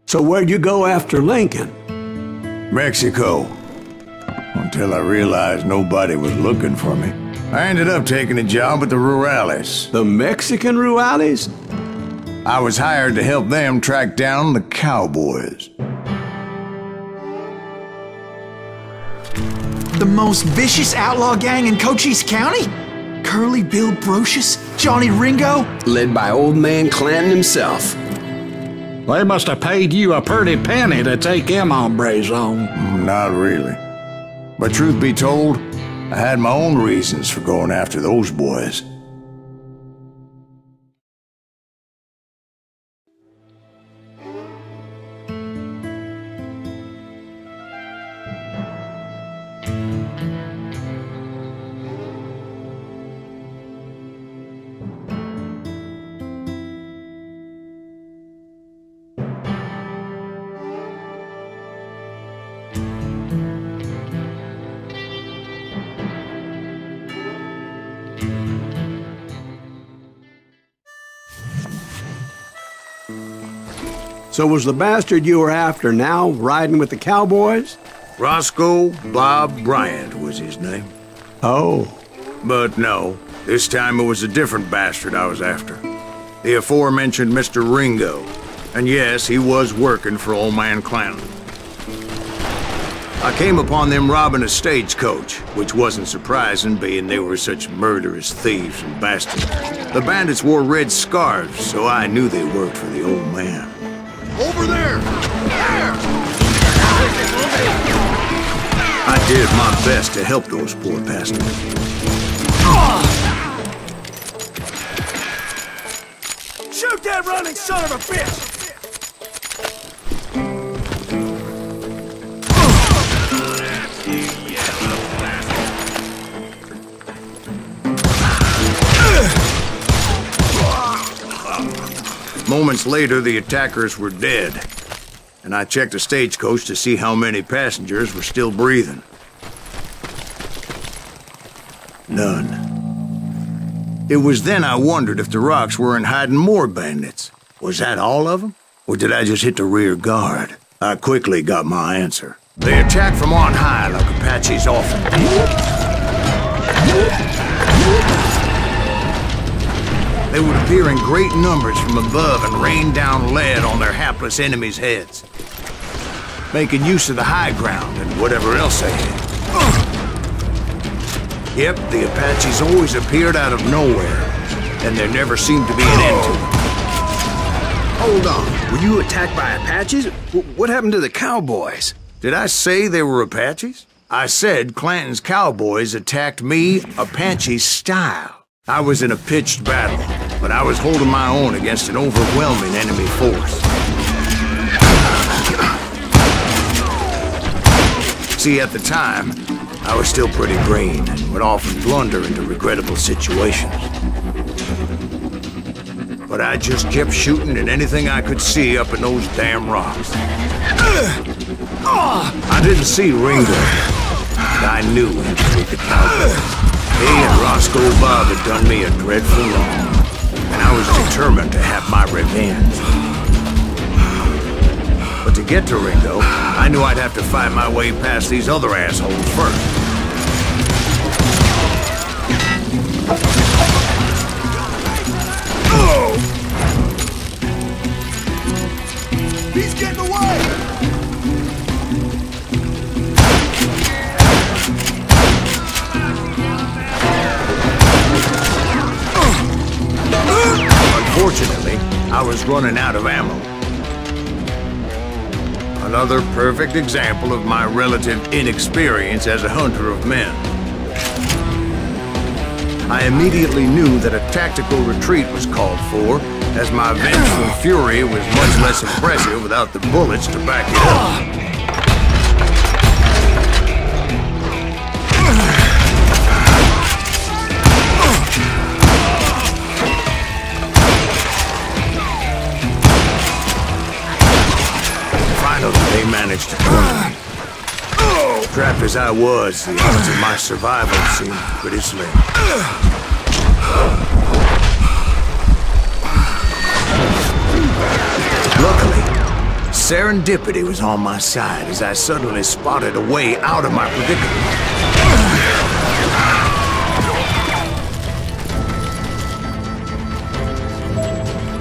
So where'd you go after Lincoln? Mexico. Until I realized nobody was looking for me. I ended up taking a job at the Rurales. The Mexican Rurales? I was hired to help them track down the cowboys. The most vicious outlaw gang in Cochise County? Curly Bill Brocious? Johnny Ringo? Led by old man Clanton himself. They must have paid you a pretty penny to take them hombres on. Not really. But truth be told, I had my own reasons for going after those boys. So was the bastard you were after now riding with the cowboys? Roscoe Bob Bryant was his name. Oh. But no, this time it was a different bastard I was after. The aforementioned Mr. Ringo. And yes, he was working for old man Clanton. I came upon them robbing a stagecoach, which wasn't surprising, being they were such murderous thieves and bastards. The bandits wore red scarves, so I knew they worked for the old man. Over there! There! I did my best to help those poor bastards. Shoot that running son of a bitch! Moments later, the attackers were dead, and I checked the stagecoach to see how many passengers were still breathing. None. It was then I wondered if the rocks weren't hiding more bandits. Was that all of them? Or did I just hit the rear guard? I quickly got my answer. They attacked from on high like Apaches often do. They would appear in great numbers from above and rain down lead on their hapless enemies' heads, making use of the high ground and whatever else they had. Yep, the Apaches always appeared out of nowhere, and there never seemed to be an end to them. Hold on, were you attacked by Apaches? What happened to the cowboys? Did I say they were Apaches? I said Clanton's cowboys attacked me Apache style. I was in a pitched battle, but I was holding my own against an overwhelming enemy force. See, at the time, I was still pretty green and would often blunder into regrettable situations. But I just kept shooting at anything I could see up in those damn rocks. I didn't see Ringo, but I knew he was with the cowboys. He and Roscoe Bob had done me a dreadful wrong, and I was determined to have my revenge. But to get to Ringo, I knew I'd have to fight my way past these other assholes first. He's getting away! Unfortunately, I was running out of ammo. Another perfect example of my relative inexperience as a hunter of men. I immediately knew that a tactical retreat was called for, as my vengeful fury was much less impressive without the bullets to back it up. They managed to corner me. Trapped as I was, the odds of my survival seemed pretty slim. Luckily, serendipity was on my side as I suddenly spotted a way out of my predicament.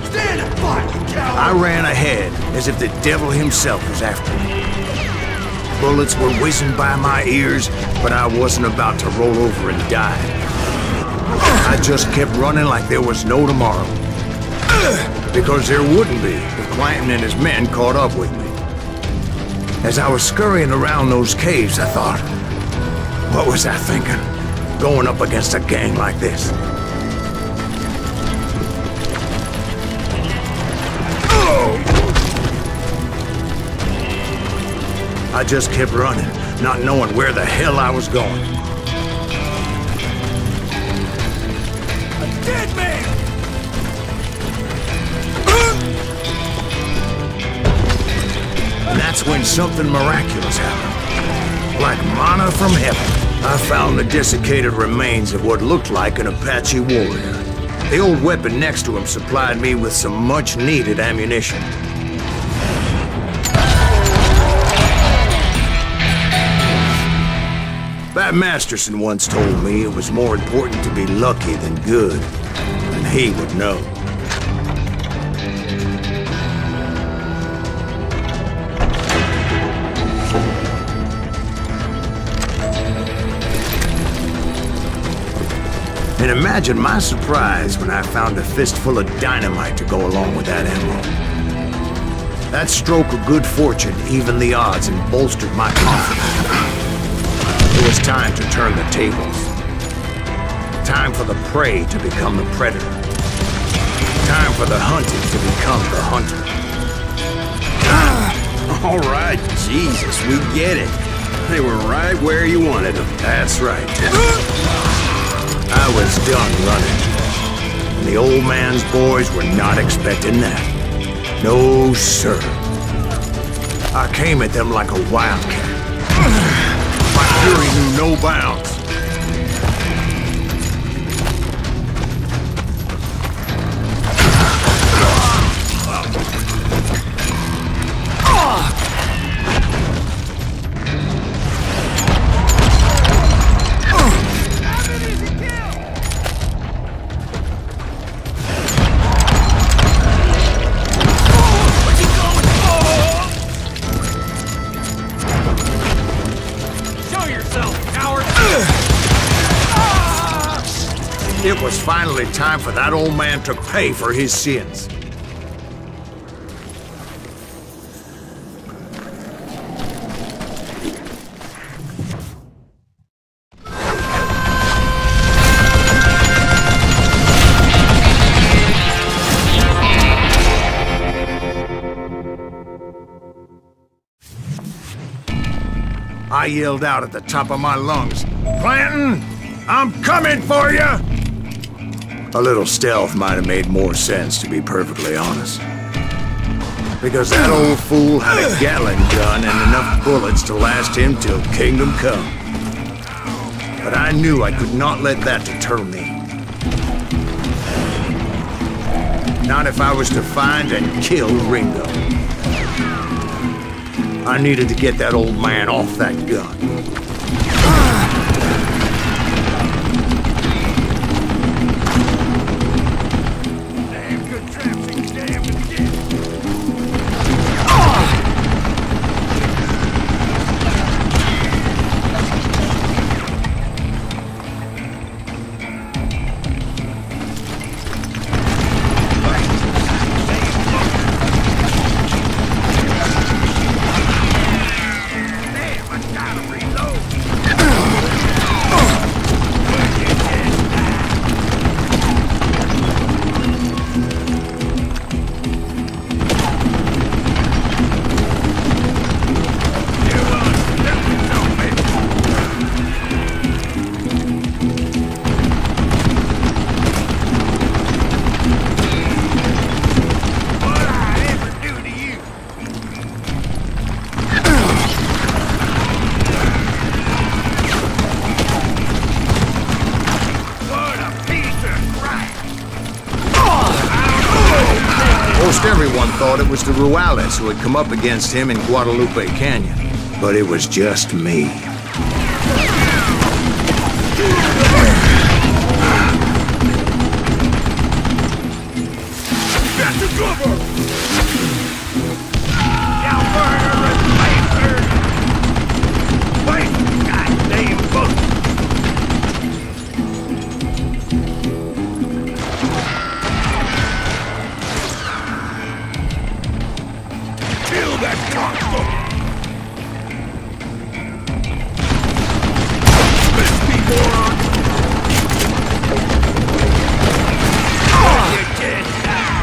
Stand and fight, you coward! I ran ahead as if the devil himself was after me. Bullets were whizzing by my ears, but I wasn't about to roll over and die. I just kept running like there was no tomorrow. Because there wouldn't be if Clanton and his men caught up with me. As I was scurrying around those caves, I thought, what was I thinking? Going up against a gang like this? I just kept running, not knowing where the hell I was going. A dead man! And that's when something miraculous happened. Like manna from heaven, I found the desiccated remains of what looked like an Apache warrior. The old weapon next to him supplied me with some much-needed ammunition. Bat Masterson once told me it was more important to be lucky than good, and he would know. And imagine my surprise when I found a fistful of dynamite to go along with that ammo. That stroke of good fortune evened the odds and bolstered my confidence. It was time to turn the tables. Time for the prey to become the predator. Time for the hunted to become the hunter. All right, Jesus, we get it. They were right where you wanted them. That's right, Tim. I was done running. And the old man's boys were not expecting that. No, sir. I came at them like a wildcat. My fury knew no bounds. It was finally time for that old man to pay for his sins. I yelled out at the top of my lungs, "Clanton, I'm coming for you!" A little stealth might have made more sense, to be perfectly honest. Because that old fool had a Gatling gun and enough bullets to last him till kingdom come. But I knew I could not let that deter me. Not if I was to find and kill Ringo. I needed to get that old man off that gun. Most everyone thought it was the Ruales who had come up against him in Guadalupe Canyon. But it was just me. Got to cover! Now murder and bastard! Wait! Goddamn boat! Kill that cocksucker! Miss me, moron! Oh, you're dead now!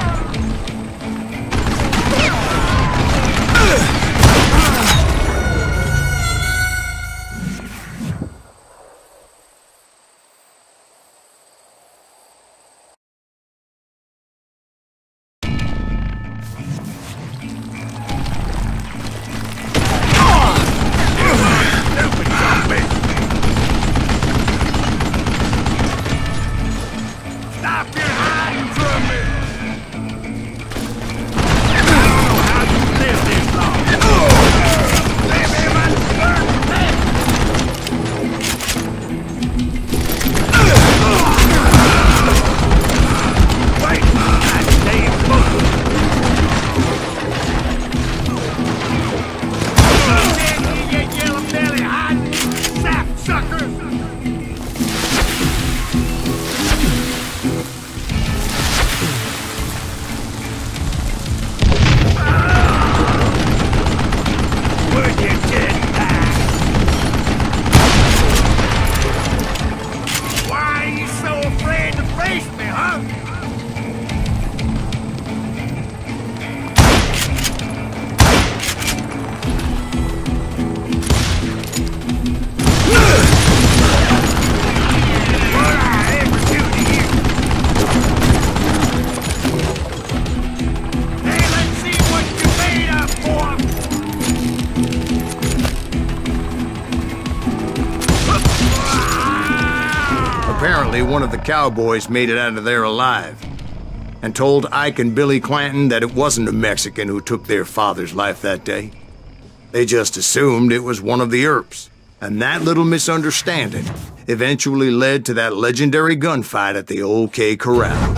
Stop your hiding from me! I don't know how you lived this long. Leave him at Wait! Goddamn boat! You yellow belly hiding sap suckers! Would you get back? Why are you so afraid to face me, huh? What I ever do to you? Hey, let's see what you're made of, boy! Apparently, one of the cowboys made it out of there alive and told Ike and Billy Clanton that it wasn't a Mexican who took their father's life that day. They just assumed it was one of the Earps, and that little misunderstanding eventually led to that legendary gunfight at the OK Corral.